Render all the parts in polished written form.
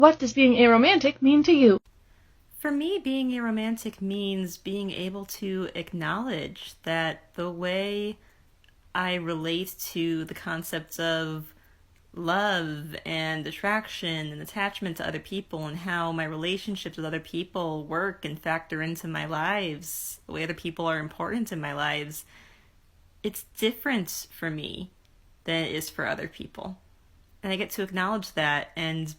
What does being aromantic mean to you? For me, being aromantic means being able to acknowledge that the way I relate to the concepts of love and attraction and attachment to other people and how my relationships with other people work and factor into my lives, the way other people are important in my lives, it's different for me than it is for other people. And I get to acknowledge that and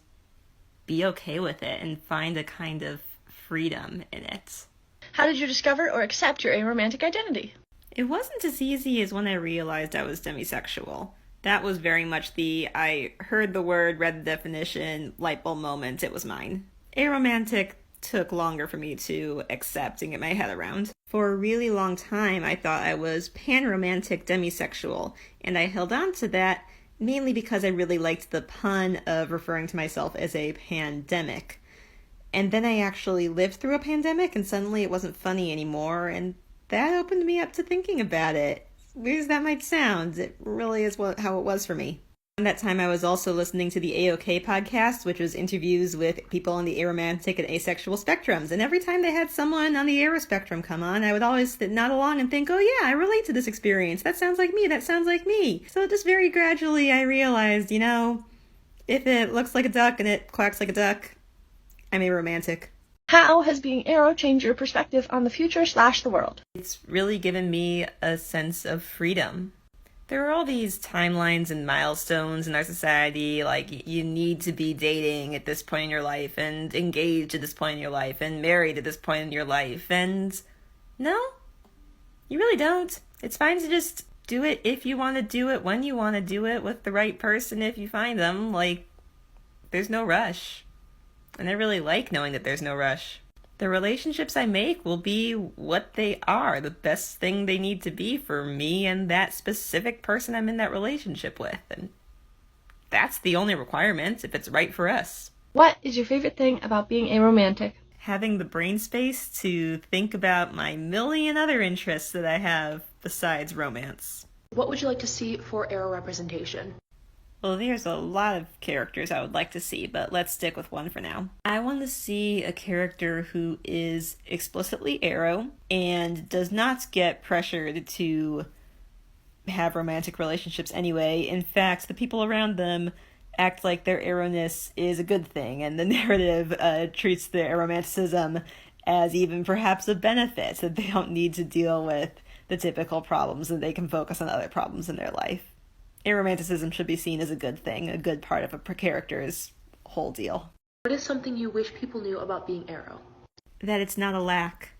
be okay with it and find a kind of freedom in it. How did you discover or accept your aromantic identity? It wasn't as easy as when I realized I was demisexual. That was very much the I heard the word, read the definition, light bulb moment, it was mine. Aromantic took longer for me to accept and get my head around. For a really long time, I thought I was panromantic demisexual, and I held on to that mainly because I really liked the pun of referring to myself as a pandemic. And then I actually lived through a pandemic, and suddenly it wasn't funny anymore, and that opened me up to thinking about it. Weird as that might sound, it really is how it was for me. At that time, I was also listening to the AOK podcast, which was interviews with people on the aromantic and asexual spectrums. And every time they had someone on the aro spectrum come on, I would always nod along and think, oh yeah, I relate to this experience. That sounds like me. That sounds like me. So just very gradually, I realized, if it looks like a duck and it quacks like a duck, I'm aromantic. How has being aro changed your perspective on the future/the world? It's really given me a sense of freedom. There are all these timelines and milestones in our society, like you need to be dating at this point in your life, and engaged at this point in your life, and married at this point in your life, and no, you really don't. It's fine to just do it if you want to do it, when you want to do it, with the right person if you find them. Like, there's no rush. And I really like knowing that there's no rush. The relationships I make will be what they are, the best thing they need to be for me and that specific person I'm in that relationship with. And that's the only requirement if it's right for us. What is your favorite thing about being aromantic? Having the brain space to think about my million other interests that I have besides romance. What would you like to see for aro representation? Well, there's a lot of characters I would like to see, but let's stick with one for now. I want to see a character who is explicitly aro and does not get pressured to have romantic relationships anyway. In fact, the people around them act like their aro-ness is a good thing, and the narrative treats their aromanticism as even perhaps a benefit, that they don't need to deal with the typical problems and they can focus on other problems in their life. Aromanticism should be seen as a good thing, a good part of a character's whole deal. What is something you wish people knew about being aro? That it's not a lack,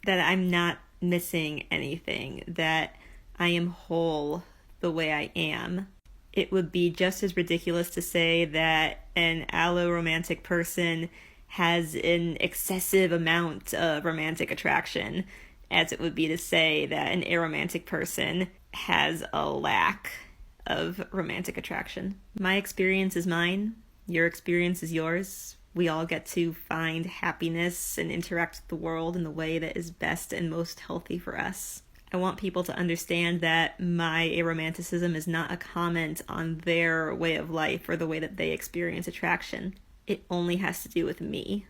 that I'm not missing anything, that I am whole the way I am. It would be just as ridiculous to say that an allo-romantic person has an excessive amount of romantic attraction as it would be to say that an aromantic person has a lack of romantic attraction. My experience is mine. Your experience is yours. We all get to find happiness and interact with the world in the way that is best and most healthy for us. I want people to understand that my aromanticism is not a comment on their way of life or the way that they experience attraction. It only has to do with me.